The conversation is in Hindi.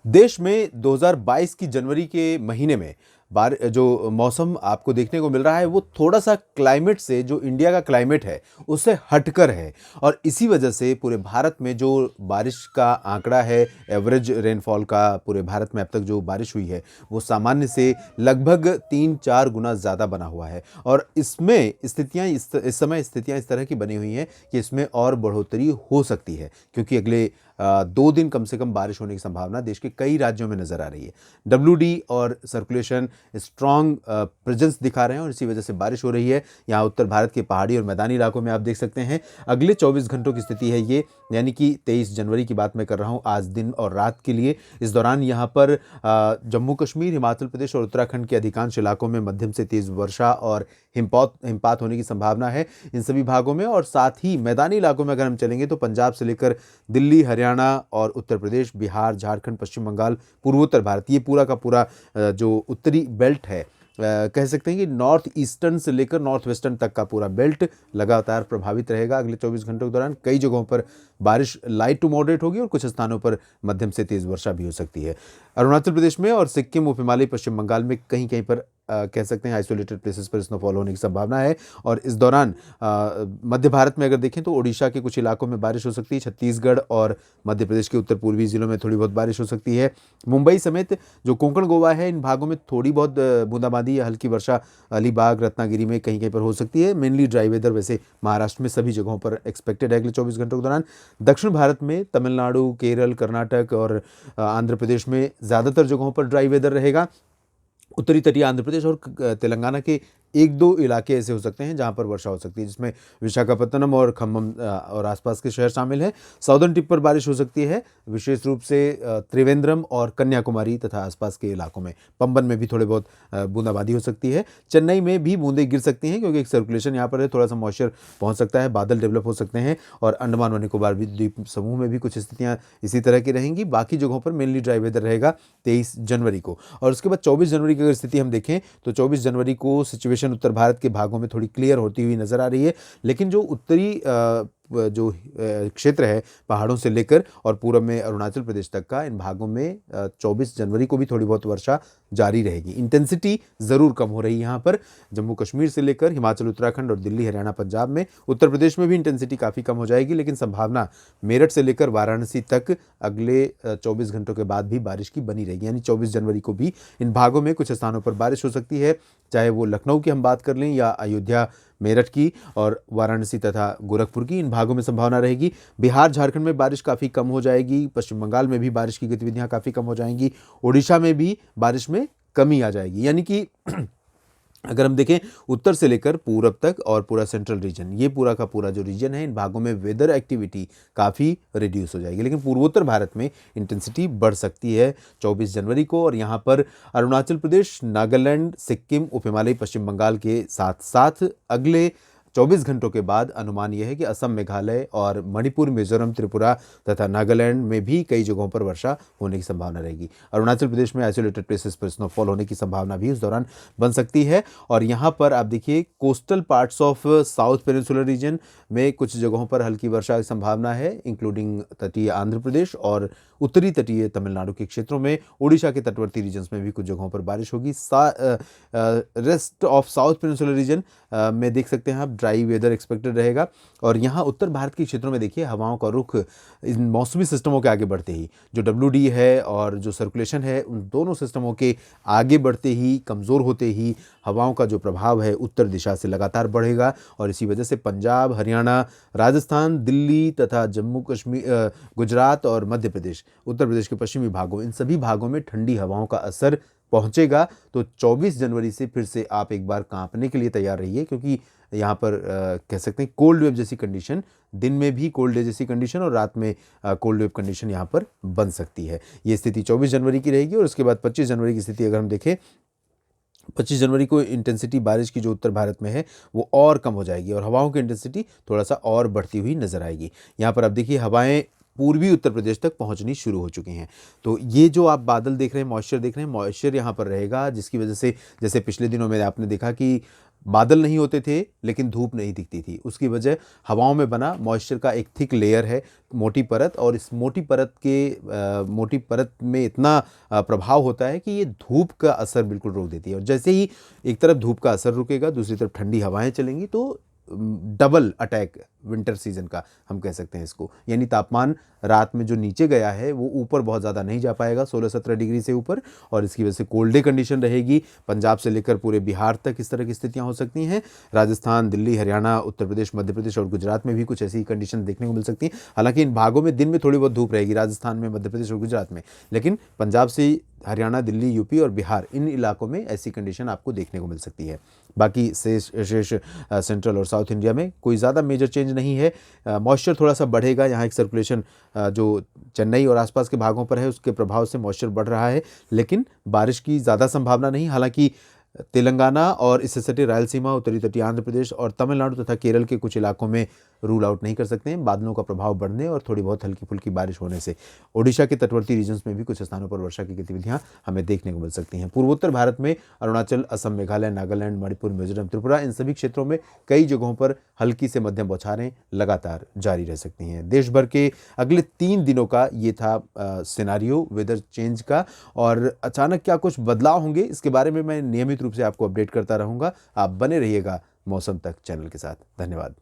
देश में 2022 की जनवरी के महीने में बार जो मौसम आपको देखने को मिल रहा है वो थोड़ा-सा क्लाइमेट से जो इंडिया का क्लाइमेट है, उससे हटकर है और इसी वजह से पूरे भारत में जो बारिश का आंकड़ा है, एवरेज रेनफॉल का पूरे भारत में अब तक जो बारिश हुई है, वो सामान्य से लगभग 3-4 गुना ज़्यादा बना हुआ है और इसमें स्थितियाँ इस समय स्थितियाँ इस तरह की बनी हुई हैं कि इसमें और बढ़ोतरी हो सकती है क्योंकि अगले 2 दिन कम से कम बारिश होने की संभावना देश के कई राज्यों में नज़र आ रही है। डब्ल्यूडी और सर्कुलेशन स्ट्रॉन्ग प्रेजेंस दिखा रहे हैं और इसी वजह से बारिश हो रही है। यहाँ उत्तर भारत के पहाड़ी और मैदानी इलाकों में आप देख सकते हैं अगले 24 घंटों की स्थिति है ये, यानी कि 23 जनवरी की बात मैं कर रहा हूँ आज दिन और रात के लिए। इस दौरान यहाँ पर जम्मू कश्मीर, हिमाचल प्रदेश और उत्तराखंड के अधिकांश इलाकों में मध्यम से तेज़ वर्षा और हिमपात होने की संभावना है इन सभी भागों में। और साथ ही मैदानी इलाकों में अगर हम चलेंगे तो पंजाब से लेकर दिल्ली, हरियाणा और उत्तर प्रदेश, बिहार, झारखंड, पश्चिम बंगाल, पूर्वोत्तर भारत, ये पूरा का पूरा जो उत्तरी बेल्ट है, कह सकते हैं कि नॉर्थ ईस्टर्न से लेकर नॉर्थ वेस्टर्न तक का पूरा बेल्ट लगातार प्रभावित रहेगा। अगले 24 घंटों के दौरान कई जगहों पर बारिश लाइट टू मॉडरेट होगी और कुछ स्थानों पर मध्यम से तेज़ वर्षा भी हो सकती है। अरुणाचल प्रदेश में और सिक्किम, उप हिमालय, पश्चिम बंगाल में कहीं कहीं पर कह सकते हैं आइसोलेटेड प्लेसेस पर स्नोफॉल होने की संभावना है। और इस दौरान मध्य भारत में अगर देखें तो ओडिशा के कुछ इलाकों में बारिश हो सकती है, छत्तीसगढ़ और मध्य प्रदेश के उत्तर पूर्वी जिलों में थोड़ी बहुत बारिश हो सकती है। मुंबई समेत जो कोंकण गोवा है इन भागों में थोड़ी बहुत बूंदाबांदी या हल्की वर्षा अलीबाग, रत्नागिरी में कहीं कहीं पर हो सकती है। मेनली ड्राई वेदर वैसे महाराष्ट्र में सभी जगहों पर एक्सपेक्टेड है अगले 24 घंटों के दौरान। दक्षिण भारत में तमिलनाडु, केरल, कर्नाटक और आंध्र प्रदेश में ज़्यादातर जगहों पर ड्राई वेदर रहेगा। उत्तरी तटीय आंध्र प्रदेश और तेलंगाना के एक दो इलाके ऐसे हो सकते हैं जहां पर वर्षा हो सकती है, जिसमें विशाखापत्तनम और खम्मम और आसपास के शहर शामिल हैं। साउदर्न टिप पर बारिश हो सकती है, विशेष रूप से त्रिवेंद्रम और कन्याकुमारी तथा आसपास के इलाकों में। पंबन में भी थोड़े बहुत बूंदाबांदी हो सकती है। चेन्नई में भी बूंदें गिर सकती हैं क्योंकि एक सर्कुलेशन यहाँ पर है, थोड़ा सा मॉइस्चर पहुँच सकता है, बादल डेवलप हो सकते हैं। और अंडमान व निकोबार द्वीप समूह में भी कुछ स्थितियाँ इसी तरह की रहेंगी। बाकी जगहों पर मेनली ड्राई वेदर रहेगा 23 जनवरी को। और उसके बाद 24 जनवरी की अगर स्थिति हम देखें तो 24 जनवरी को सिचुएशन उत्तर भारत के भागों में थोड़ी क्लियर होती हुई नजर आ रही है, लेकिन जो उत्तरी जो क्षेत्र है पहाड़ों से लेकर और पूरब में अरुणाचल प्रदेश तक का, इन भागों में 24 जनवरी को भी थोड़ी बहुत वर्षा जारी रहेगी। इंटेंसिटी ज़रूर कम हो रही है यहाँ पर, जम्मू कश्मीर से लेकर हिमाचल, उत्तराखंड और दिल्ली, हरियाणा, पंजाब में। उत्तर प्रदेश में भी इंटेंसिटी काफ़ी कम हो जाएगी, लेकिन संभावना मेरठ से लेकर वाराणसी तक अगले 24 घंटों के बाद भी बारिश की बनी रहेगी। यानी 24 जनवरी को भी इन भागों में कुछ स्थानों पर बारिश हो सकती है, चाहे वो लखनऊ की हम बात कर लें या अयोध्या, मेरठ की और वाराणसी तथा गोरखपुर की, इन भागों में संभावना रहेगी। बिहार, झारखंड में बारिश काफ़ी कम हो जाएगी, पश्चिम बंगाल में भी बारिश की गतिविधियां काफ़ी कम हो जाएंगी, ओडिशा में भी बारिश में कमी आ जाएगी। यानी कि अगर हम देखें उत्तर से लेकर पूरब तक और पूरा सेंट्रल रीजन, ये पूरा का पूरा जो रीजन है, इन भागों में वेदर एक्टिविटी काफ़ी रिड्यूस हो जाएगी, लेकिन पूर्वोत्तर भारत में इंटेंसिटी बढ़ सकती है 24 जनवरी को। और यहाँ पर अरुणाचल प्रदेश, नागालैंड, सिक्किम, उप हिमालय, पश्चिम बंगाल के साथ साथ अगले 24 घंटों के बाद अनुमान यह है कि असम, मेघालय और मणिपुर, मिजोरम, त्रिपुरा तथा नागालैंड में भी कई जगहों पर वर्षा होने की संभावना रहेगी। अरुणाचल प्रदेश में आइसोलेटेड प्लेसेस पर स्नोफॉल होने की संभावना भी उस दौरान बन सकती है। और यहाँ पर आप देखिए coastal parts of south peninsular reason में कुछ जगहों पर हल्की वर्षा की संभावना है, इंक्लूडिंग तटीय आंध्र प्रदेश और उत्तरी तटीय तमिलनाडु के क्षेत्रों में। ओडिशा के तटवर्ती रीजन्स में भी कुछ जगहों पर बारिश होगी। Rest of south peninsular reason में देख सकते हैं आप ड्राई वेदर एक्सपेक्टेड रहेगा। और यहाँ उत्तर भारत के क्षेत्रों में देखिए हवाओं का रुख इन मौसमी सिस्टमों के आगे बढ़ते ही, जो डब्ल्यूडी है और जो सर्कुलेशन है, उन दोनों सिस्टमों के आगे बढ़ते ही, कमज़ोर होते ही हवाओं का जो प्रभाव है उत्तर दिशा से लगातार बढ़ेगा। और इसी वजह से पंजाब, हरियाणा, राजस्थान, दिल्ली तथा जम्मू कश्मीर, गुजरात और मध्य प्रदेश, उत्तर प्रदेश के पश्चिमी भागों, इन सभी भागों में ठंडी हवाओं का असर पहुंचेगा। तो 24 जनवरी से फिर से आप एक बार कांपने के लिए तैयार रहिए, क्योंकि यहाँ पर कह सकते हैं कोल्ड वेव जैसी कंडीशन, दिन में भी कोल्ड वेव जैसी कंडीशन और रात में कोल्ड वेव कंडीशन यहाँ पर बन सकती है। ये स्थिति 24 जनवरी की रहेगी। और उसके बाद 25 जनवरी की स्थिति अगर हम देखें, 25 जनवरी को इंटेंसिटी बारिश की जो उत्तर भारत में है वो और कम हो जाएगी और हवाओं की इंटेंसिटी थोड़ा सा और बढ़ती हुई नजर आएगी। यहाँ पर आप देखिए हवाएं पूर्वी उत्तर प्रदेश तक पहुंचनी शुरू हो चुकी हैं। तो ये जो आप बादल देख रहे हैं, मॉइस्चर देख रहे हैं, मॉइस्चर यहाँ पर रहेगा, जिसकी वजह से जैसे पिछले दिनों में आपने देखा कि बादल नहीं होते थे लेकिन धूप नहीं दिखती थी। उसकी वजह हवाओं में बना मॉइस्चर का एक थिक लेयर है, मोटी परत, और इस मोटी परत में इतना प्रभाव होता है कि ये धूप का असर बिल्कुल रोक देती है। और जैसे ही एक तरफ धूप का असर रुकेगा, दूसरी तरफ ठंडी हवाएं चलेंगी, तो डबल अटैक विंटर सीजन का हम कह सकते हैं इसको। यानी तापमान रात में जो नीचे गया है वो ऊपर बहुत ज़्यादा नहीं जा पाएगा, 16-17 डिग्री से ऊपर, और इसकी वजह से कोल्ड डे कंडीशन रहेगी। पंजाब से लेकर पूरे बिहार तक इस तरह की स्थितियां हो सकती हैं। राजस्थान, दिल्ली, हरियाणा, उत्तर प्रदेश, मध्य प्रदेश और गुजरात में भी कुछ ऐसी कंडीशन देखने को मिल सकती हैं। हालांकि इन भागों में दिन में थोड़ी बहुत धूप रहेगी, राजस्थान में, मध्य प्रदेश और गुजरात में, लेकिन पंजाब से हरियाणा, दिल्ली, यूपी और बिहार, इन इलाकों में ऐसी कंडीशन आपको देखने को मिल सकती है। बाकी शेष सेंट्रल और साउथ इंडिया में कोई ज़्यादा मेजर चेंज नहीं है। मॉइस्चर थोड़ा सा बढ़ेगा, यहाँ एक सर्कुलेशन जो चेन्नई और आसपास के भागों पर है उसके प्रभाव से मॉइस्चर बढ़ रहा है, लेकिन बारिश की ज़्यादा संभावना नहीं। हालांकि तेलंगाना और इससे सटे रायलसीमा, उत्तरी तटीय आंध्र प्रदेश और तमिलनाडु तथा केरल के कुछ इलाकों में रूल आउट नहीं कर सकते हैं, बादलों का प्रभाव बढ़ने और थोड़ी बहुत हल्की फुल्की बारिश होने से। ओडिशा के तटवर्ती रीजन्स में भी कुछ स्थानों पर वर्षा की गतिविधियां हमें देखने को मिल सकती हैं। पूर्वोत्तर भारत में अरुणाचल, असम, मेघालय, नागालैंड, मणिपुर, मिजोरम, त्रिपुरा, इन सभी क्षेत्रों में कई जगहों पर हल्की से मध्यम बौछारें लगातार जारी रह सकती हैं। देश भर के अगले 3 दिनों का ये था सिनारियो वेदर चेंज का, और अचानक क्या कुछ बदलाव होंगे इसके बारे में मैं नियमित रूप से आपको अपडेट करता रहूंगा। आप बने रहिएगा मौसम तक चैनल के साथ। धन्यवाद।